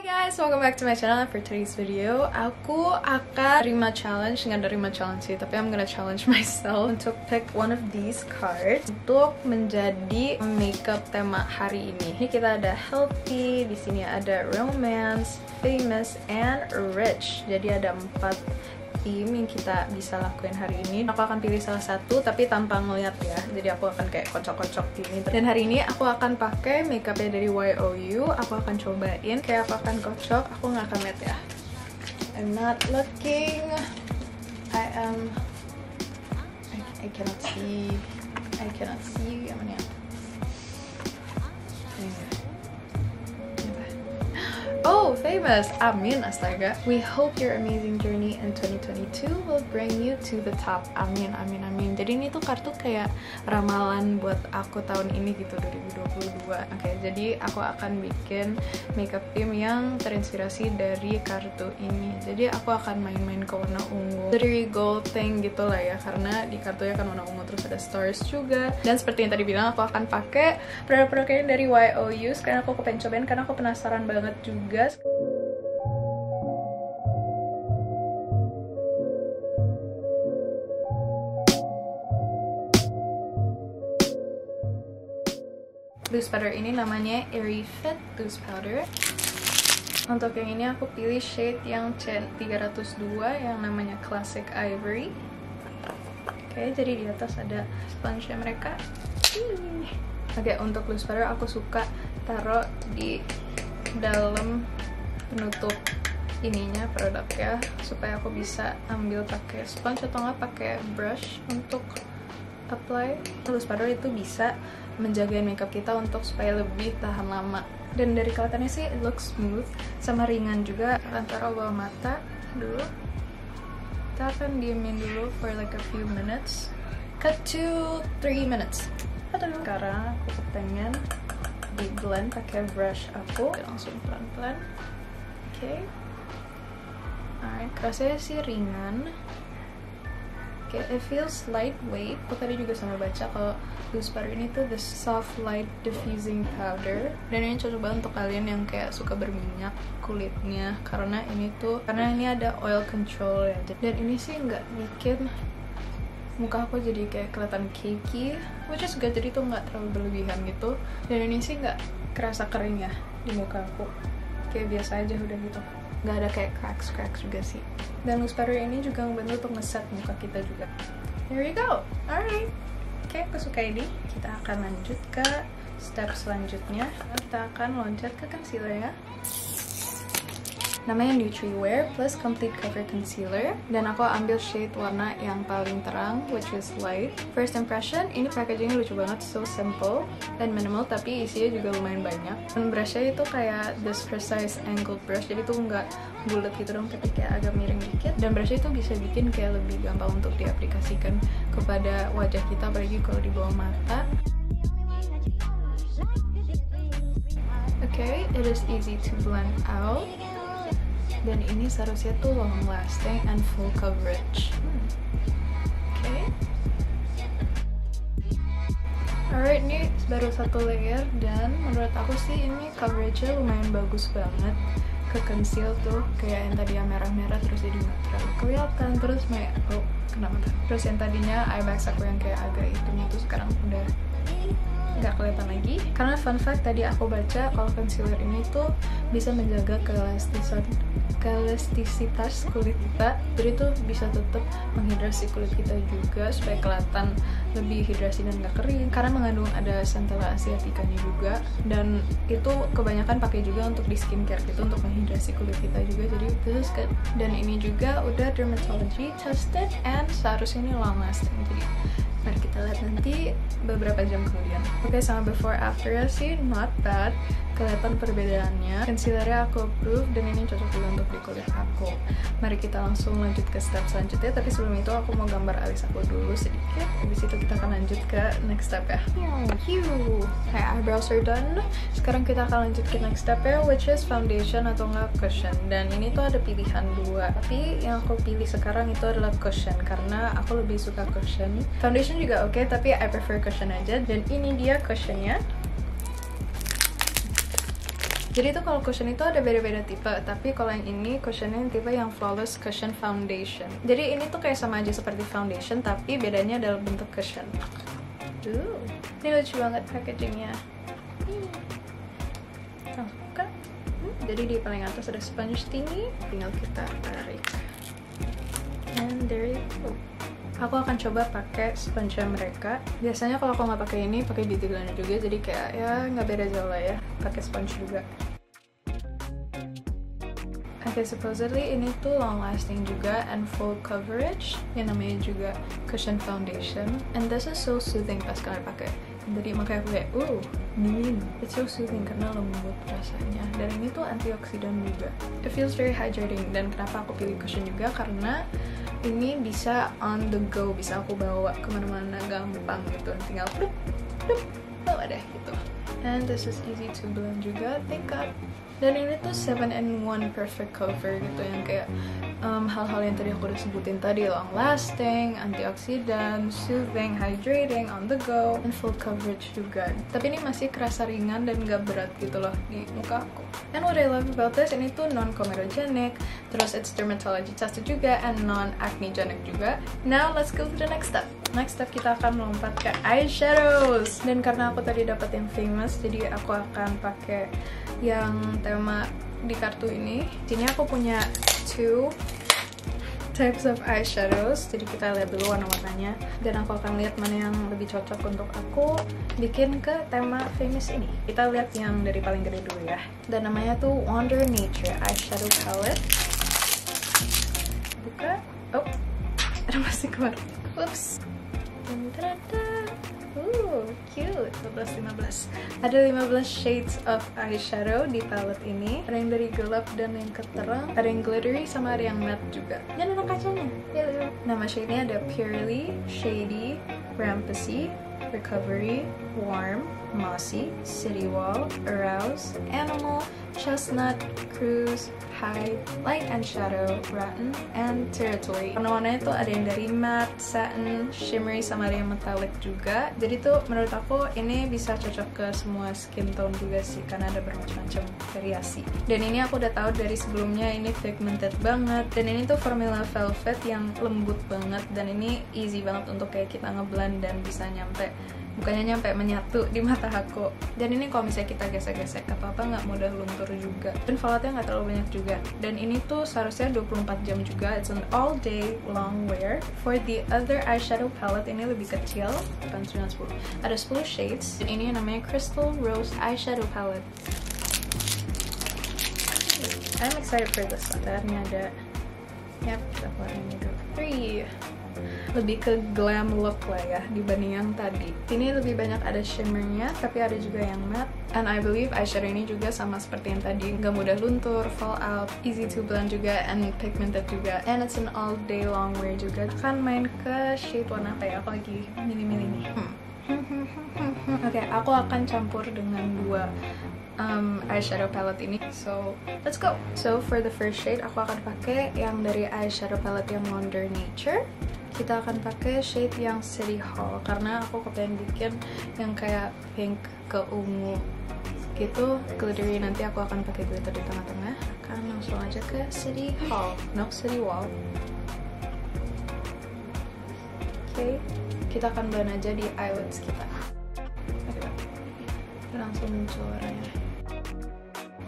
guys, welcome back to my channel. For today's video, aku akan nggak challenge sih, tapi I'm gonna challenge myself untuk pick one of these cards untuk menjadi makeup tema hari ini. Ini kita ada healthy, di sini ada romance, famous, and rich. Jadi ada 4 theme yang kita bisa lakuin hari ini. Aku akan pilih salah satu tapi tanpa ngeliat ya. Jadi aku akan kayak kocok-kocok gini. Dan hari ini aku akan pakai makeupnya dari YOU. Aku akan cobain. Kayak aku akan kocok. Aku nggak akan lihat ya. I'm not looking. I cannot see. Gimana ya? Oh, famous! Amin, astaga. We hope your amazing journey in 2022 will bring you to the top. Amin, amin, amin. Jadi ini tuh kartu kayak ramalan buat aku tahun ini gitu, 2022. Oke, jadi aku akan bikin makeup theme yang terinspirasi dari kartu ini. Jadi aku akan main-main ke warna ungu, dari gold thing gitu lah ya, karena di kartunya kan warna ungu, terus ada stars juga. Dan seperti yang tadi bilang, aku akan pakai produk-produknya dari YOU. Sekarang aku pengen cobain karena aku penasaran banget juga. Loose powder ini namanya Airy Fit Loose Powder. Untuk yang ini aku pilih shade yang C302 yang namanya Classic Ivory. Oke, jadi di atas ada sponge-nya mereka. Oke, untuk loose powder aku suka taruh di dalam penutup ininya produknya supaya aku bisa ambil pakai sponge atau nggak pakai brush untuk apply. Loose powder itu bisa menjaga makeup kita untuk supaya lebih tahan lama, dan dari kelihatannya sih it looks smooth sama ringan juga. Akan taruh bawah mata dulu, kita akan diemin dulu for like a few minutes, cut to 3 minutes. Sekarang aku pengen di blend pakai brush aku, langsung pelan-pelan. Oke. Alright, rasanya sih ringan. Oke, it feels lightweight. Aku tadi juga sama baca kalau loose powder ini tuh the soft light diffusing powder, dan ini cocok banget untuk kalian yang kayak suka berminyak kulitnya, karena ini ada oil control ya. Dan ini sih nggak bikin muka aku jadi kayak kelihatan cakey, which is good, jadi tuh nggak terlalu berlebihan gitu. Dan ini sih nggak kerasa kering ya di muka aku, kayak biasa aja udah gitu, nggak ada kayak cracks juga sih. Dan loose powder ini juga membantu untuk ngeset muka kita juga. There you go. Alright, oke, aku suka ini. Kita akan lanjut ke step selanjutnya. Kita akan loncat ke concealer ya, namanya Nutriwear Plus Complete Cover Concealer, dan aku ambil shade warna yang paling terang, which is light. First impression, ini packagingnya lucu banget, so simple dan minimal, tapi isinya juga lumayan banyak. Dan brushnya itu kayak this precise angled brush, jadi tuh nggak bulat gitu dong, tapi kayak agak miring dikit. Dan brushnya itu bisa bikin kayak lebih gampang untuk diaplikasikan kepada wajah kita, apalagi kalau di bawah mata. Okay, it is easy to blend out. Dan ini seharusnya tuh long lasting and full coverage. Oke. Alright, ini baru 1 layer, dan menurut aku sih ini coveragenya lumayan bagus banget. Ke conceal tuh kayak yang tadi yang merah-merah terus jadi nggak terlalu kelihatan. Terus kena mata. Terus yang tadinya eye bags aku yang kayak agak hitam itu sekarang udah nggak kelihatan lagi. Karena fun fact, tadi aku baca kalau concealer ini tuh bisa menjaga kelastisitas kulit kita, jadi tuh bisa tetap menghidrasi kulit kita juga supaya kelihatan lebih hidrasi dan nggak kering, karena mengandung ada centella asiaticanya juga, dan itu kebanyakan pakai juga untuk di skincare gitu, untuk menghidrasi kulit kita juga. Jadi this is good. Dan ini juga udah dermatology tested and seharusnya ini long lasting. Jadi mari kita lihat nanti beberapa jam kemudian. Oke, sama before after sih not bad. Kelihatan perbedaannya. Concealernya aku approve, dan ini cocok juga untuk di kulit aku. Mari kita langsung lanjut ke step selanjutnya, tapi sebelum itu aku mau gambar alis aku dulu sedikit. Habis itu kita akan lanjut ke next step ya. Kayak eyebrows are done. Sekarang kita akan lanjut ke next step ya, which is foundation atau nggak cushion. Dan ini tuh ada pilihan 2, tapi yang aku pilih sekarang itu adalah cushion karena aku lebih suka cushion. Foundation juga oke, tapi I prefer cushion aja. Dan ini dia cushionnya. Jadi itu kalau cushion itu ada beda-beda tipe, tapi kalau yang ini cushionnya tipe yang Flawless Cushion Foundation. Jadi ini tuh kayak sama aja seperti foundation, tapi bedanya dalam bentuk cushion. Ini lucu banget packagingnya. Kan? Jadi di paling atas ada sponge thingy, tinggal kita tarik. And there you go. Aku akan coba pakai sponge mereka. Biasanya kalau aku nggak pakai ini, pakai beauty blender juga. Jadi kayak ya nggak beda jauh lah ya. Pakai sponge juga. Oke, supposedly ini tuh long lasting juga and full coverage. Yang namanya juga cushion foundation. And this is so soothing pas kalian pakai. Jadi makanya aku kayak, dingin. It's so soothing karena lembut rasanya. Dan ini tuh antioksidan juga. It feels very hydrating. Dan kenapa aku pilih cushion juga? Karena ini bisa on the go, bisa aku bawa kemana-mana gampang gitu. Tinggal plup, bawa deh gitu. And this is easy to blend juga, thick-up. Dan ini tuh 7-in-1 perfect cover gitu, yang kayak hal-hal yang tadi aku udah sebutin tadi, long lasting, antioksidan, soothing, hydrating, on the go, and full coverage juga. Tapi ini masih kerasa ringan dan gak berat gitu loh di muka aku. And what I love about this, ini tuh non-comedogenic, terus it's dermatology tested juga, and non-acnegenic juga. Now let's go to the next step. Next step kita akan melompat ke eyeshadows. Dan karena aku tadi dapat yang famous, jadi aku akan pakai yang tema di kartu ini. Sini aku punya 2 types of eyeshadows. Jadi kita lihat dulu warna-warnanya. Dan aku akan lihat mana yang lebih cocok untuk aku bikin ke tema famous ini. Kita lihat yang dari paling gede dulu ya. Dan namanya tuh Wonder Nature Eyeshadow Palette. Buka. Oh, ada masih keluar. Whoops. Cute. 15. Ada 15 shades of eyeshadow di palette ini. Ada yang dari gelap dan yang keterang. Ada yang glittery sama ada yang matte juga. Dan ada kacanya. Nama shade-nya ada Purely, Shady, Rampasy, Recovery, Warm, Mossy, City Wall, Arouse, Animal, Chestnut, Cruise, High, Light and Shadow, Rotten, and Territory. Warna-warnanya tuh ada yang dari matte, satin, shimmery, sama ada yang metallic juga. Jadi tuh menurut aku ini bisa cocok ke semua skin tone juga sih, karena ada bermacam-macam variasi. Dan ini aku udah tahu dari sebelumnya, ini pigmented banget. Dan ini tuh formula velvet yang lembut banget, dan ini easy banget untuk kayak kita ngeblend dan bisa nyampe, bukannya nyampe, menyatu di mata aku. Dan ini kalau misalnya kita gesek-gesek apa-apa nggak mudah luntur juga. Dan falloutnya nggak terlalu banyak juga. Dan ini tuh seharusnya 24 jam juga. It's an all day long wear. For the other eyeshadow palette ini lebih kecil, 10. Ada 10 shades. Dan ini namanya Crystal Rose Eyeshadow Palette. I'm excited for this one. Ini ada, yap, kita keluarin ini dulu. 3. Lebih ke glam look lah ya dibanding yang tadi. Ini lebih banyak ada shimmernya, tapi ada juga yang matte. And I believe eyeshadow ini juga sama seperti yang tadi, gak mudah luntur, fall out, easy to blend juga, and pigmented juga. And it's an all day long wear juga. Akan main ke shade warna apa ya? Aku lagi milih-milih nih. Oke, aku akan campur dengan 2 eyeshadow palette ini. So, let's go! So, for the first shade, aku akan pakai yang dari eyeshadow palette yang Wonder Nature. Kita akan pakai shade yang City Hall, karena aku kepengen bikin yang kayak pink ke ungu gitu, glittery. Nanti aku akan pakai glitter di tengah-tengah. Akan langsung aja ke City Hall, no City Wall. Oke, kita akan blend aja di eyelids kita. Oke, langsung muncul warnanya.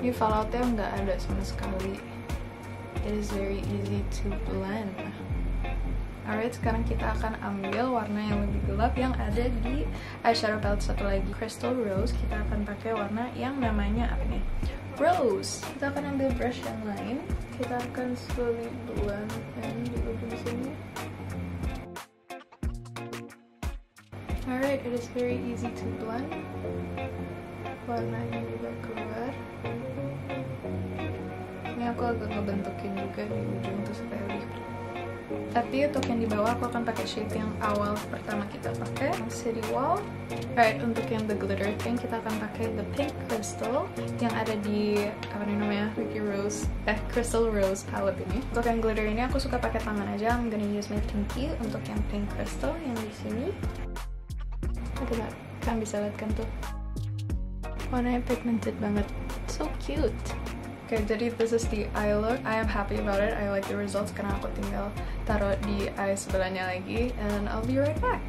Ini falloutnya nggak ada sama sekali. It is very easy to blend. Alright, sekarang kita akan ambil warna yang lebih gelap yang ada di eyeshadow palette satu lagi, Crystal Rose. Kita akan pakai warna yang namanya apa nih? Rose. Kita akan ambil brush yang lain. Kita akan slowly blend di ujung sini. Alright, it is very easy to blend. Warnanya juga keluar. Ini aku agak ngebentukin juga di ujung tuh supaya lebih. Tapi untuk yang di bawah aku akan pakai shade yang awal pertama kita pakai, City Wall. Alright, untuk yang the glitter thing kita akan pakai the pink crystal yang ada di apa namanya, Crystal Rose palette ini. Untuk yang glitter ini aku suka pakai tangan aja. I'm gonna use my pinky untuk yang pink crystal yang di sini. Oke, kalian bisa lihat kan tuh warnanya pigmented banget. So cute. Oke, jadi this is the eye look. I am happy about it. I like the results karena aku tinggal taruh di eye sebelahnya lagi. And I'll be right back.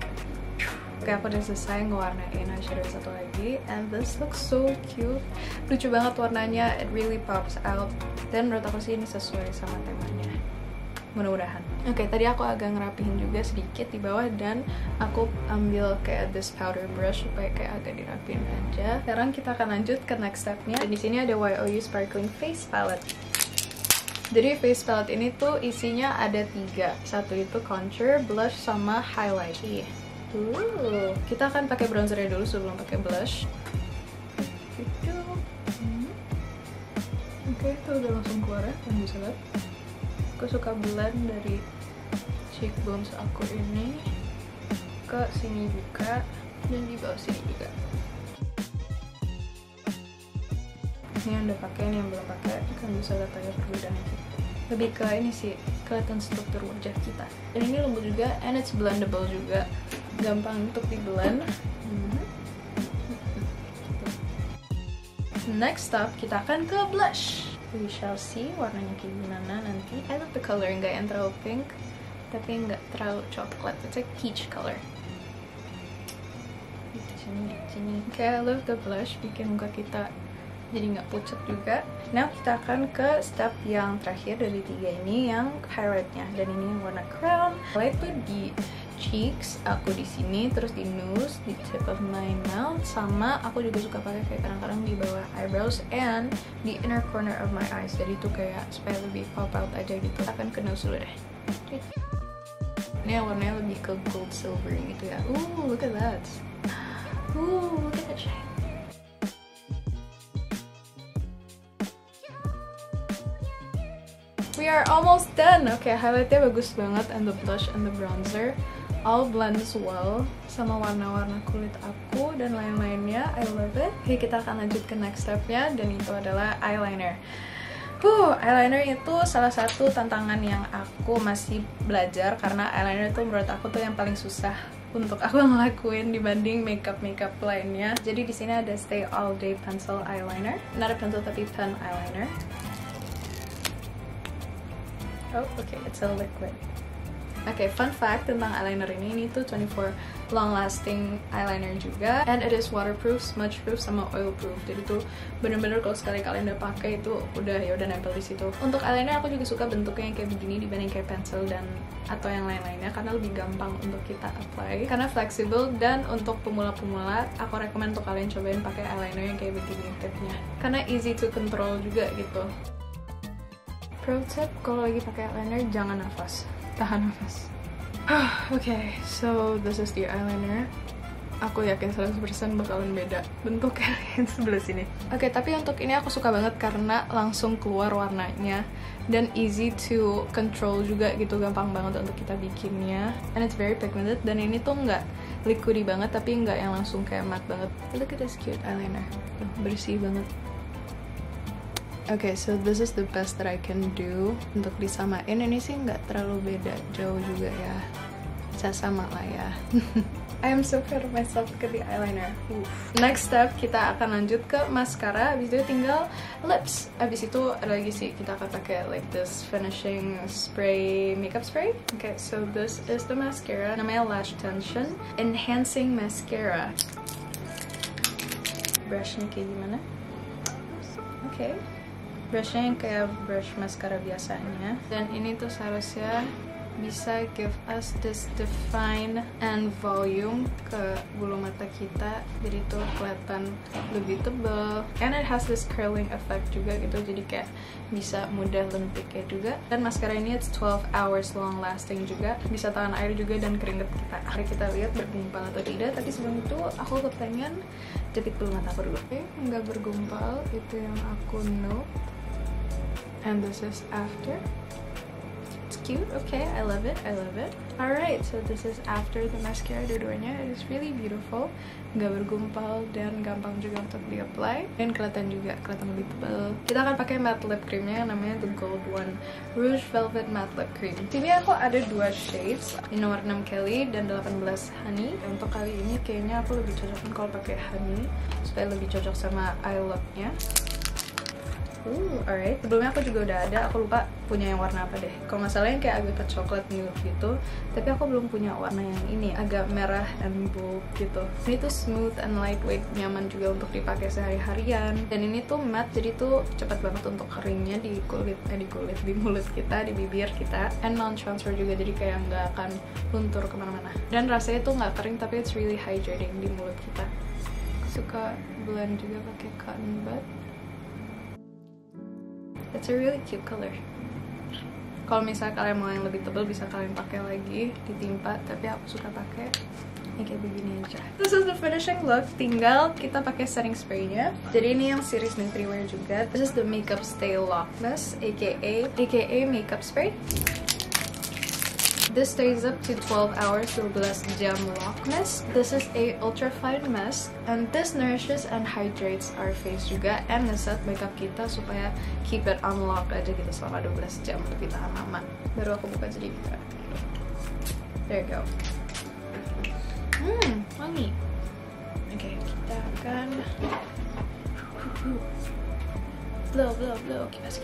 Oke, aku udah selesai ngewarnain eyeshadow satu lagi. And this looks so cute. Lucu banget warnanya. It really pops out. Dan menurut aku sih ini sesuai sama temanya. Mudah-mudahan. Oke, tadi aku agak ngerapihin juga sedikit di bawah. Dan aku ambil kayak this powder brush supaya kayak agak dirapihin aja. Sekarang kita akan lanjut ke next stepnya. Dan di sini ada YOU Sparkling Face Palette. Jadi face palette ini tuh isinya ada 3. Satu itu contour, blush, sama highlight. Kita akan pakai bronzernya dulu sebelum pakai blush. Gitu. Oke, itu udah langsung keluar ya, kalian bisa lihat. Aku suka blend dari cheekbones aku ini ke sini juga dan di bawah sini juga. Ini yang udah pakai, ini yang belum pakai, kan bisa lihat aja perbedaannya gitu. Lebih ke ini sih, kelihatan struktur wajah kita. Dan ini lembut juga, and it's blendable juga, gampang untuk di blend. Next up, kita akan ke blush. We shall see warnanya kayak gimana nanti. I love the color, nggak yang terlalu pink, tapi nggak terlalu coklat. It's like peach color. Sini. Okay, I love the blush, bikin muka kita jadi nggak pucat juga. Nah, kita akan ke step yang terakhir dari 3 ini, yang highlightnya. Dan ini yang warna crown. Highlight tuh di cheeks, aku di sini, terus di nose, di tip of my mouth, sama aku juga suka pakai kayak kadang-kadang di bawah eyebrows and di inner corner of my eyes. Jadi tuh kayak supaya lebih pop out aja gitu. Akan ke nose dulu deh. Ini warnanya lebih ke gold silver gitu ya. Look at that. Look at that shine. We are almost done. Okay, highlightnya bagus banget, and the blush and the bronzer all blends well sama warna-warna kulit aku dan lain-lainnya. I love it. Oke, kita akan lanjut ke next stepnya, dan itu adalah eyeliner. Eyeliner itu salah satu tantangan yang aku masih belajar, karena eyeliner itu menurut aku tuh yang paling susah untuk aku ngelakuin dibanding makeup lainnya. Jadi di sini ada Stay All Day Pencil Eyeliner, not a pencil tapi pen eyeliner. Oh, okay, it's a liquid. Okay, fun fact tentang eyeliner ini tuh 24 long lasting eyeliner juga, and it is waterproof, smudge proof, sama oil proof. Jadi tuh bener-bener kalau sekali kalian udah pakai itu udah nempel di situ. Untuk eyeliner aku juga suka bentuknya yang kayak begini dibanding kayak pencil dan atau yang lain-lainnya, karena lebih gampang untuk kita apply, karena fleksibel. Dan untuk pemula-pemula aku rekomen untuk kalian cobain pakai eyeliner yang kayak begini tipnya, karena easy to control juga gitu. Pro tip, kalau lagi pakai eyeliner jangan nafas, tahan nafas. Okay, so this is the eyeliner. Aku yakin 100% bakalan beda bentuknya yang sebelah sini. Oke, tapi untuk ini aku suka banget karena langsung keluar warnanya dan easy to control juga gitu, gampang banget untuk kita bikinnya. And it's very pigmented, dan ini tuh nggak liquidy banget tapi nggak yang langsung kayak matte banget. Look at this cute eyeliner, tuh, bersih banget. Okay, so this is the best that I can do untuk disamain. Ini sih nggak terlalu beda jauh juga ya, bisa sama lah ya. I am so proud of myself ke the eyeliner. Next step, kita akan lanjut ke mascara. Abis itu tinggal lips. Abis itu ada lagi sih, kita akan pakai like this finishing spray, makeup spray. Okay, so this is the mascara. Namanya Lash Tension Enhancing Mascara. Brushnya kayak gimana? Okay, brushnya yang kayak brush mascara biasanya. Dan ini tuh seharusnya bisa give us this define and volume ke bulu mata kita, jadi tuh kelihatan lebih tebal, and it has this curling effect juga gitu, jadi kayak bisa mudah lentiknya juga. Dan maskara ini it's 12 hours long lasting juga, bisa tahan air juga dan keringet kita. Mari kita lihat bergumpal atau tidak, tapi sebelum itu aku kepengen jepit bulu mata aku dulu. Oke, nggak bergumpal, itu yang aku note. And this is after. It's cute, okay, I love it, I love it. Alright, so this is after the mascara, dua-duanya. It is really beautiful, nggak bergumpal dan gampang juga untuk di-apply, dan kelihatan lebih tebal. Kita akan pakai matte lip creamnya, namanya The Gold One Rouge Velvet Matte Lip Cream. Sini aku ada 2 shades, ini nomor 6 Kelly dan 18 Honey. Untuk kali ini kayaknya aku lebih cocokin kalau pakai Honey supaya lebih cocok sama eye look-nya. Alright. Sebelumnya aku juga udah ada, aku lupa punya yang warna apa deh. Kalau nggak salah yang kayak agak ke coklat nude gitu. Tapi aku belum punya warna yang ini, agak merah and bold gitu. Ini tuh smooth and lightweight, nyaman juga untuk dipakai sehari-harian. Dan ini tuh matte, jadi tuh cepat banget untuk keringnya di kulit, di mulut kita, di bibir kita. And non-transfer juga, jadi kayak nggak akan luntur kemana-mana. Dan rasanya tuh nggak kering, tapi it's really hydrating di mulut kita. Aku suka blend juga pakai cotton bud. It's a really cute color. Kalau misalnya kalian mau yang lebih tebal bisa kalian pakai lagi ditimpa, tapi aku suka pakai yang kayak begini aja. This is the finishing look. Tinggal kita pakai setting spray-nya. Jadi ini yang series Nutriwear juga. This is the Makeup Stay Lockness, aka makeup spray. This stays up to 12 hours, 12 jam lockness. This is a ultra fine mask, and this nourishes and hydrates our face juga, and ngeset makeup kita supaya keep it unlocked aja gitu selama 12 jam, lebih tahan lama. Baru aku buka jadi gitu. There you go. Wangi. Oke, kita akan blow, kipas.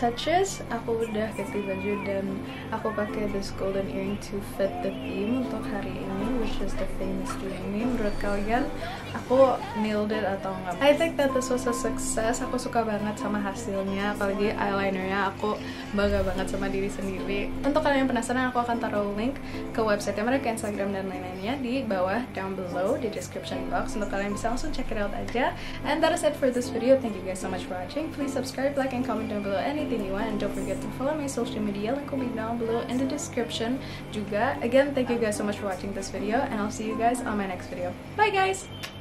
Touches, aku udah ganti baju dan aku pakai this golden earring to fit the theme untuk hari ini, which is the famous dreamy. Menurut kalian, aku nailed it atau enggak? I think that this was a success. Aku suka banget sama hasilnya, apalagi eyelinernya. Aku bangga banget sama diri sendiri. Untuk kalian yang penasaran, aku akan taruh link ke website mereka, Instagram dan lain-lainnya di bawah, down below di description box, untuk kalian bisa langsung check it out aja. And that is it for this video. Thank you guys so much for watching. Please subscribe, like, and comment down below anything you want, and don't forget to follow my social media, link will be down below in the description juga. Again, thank you guys so much for watching this video, and I'll see you guys on my next video. Bye guys!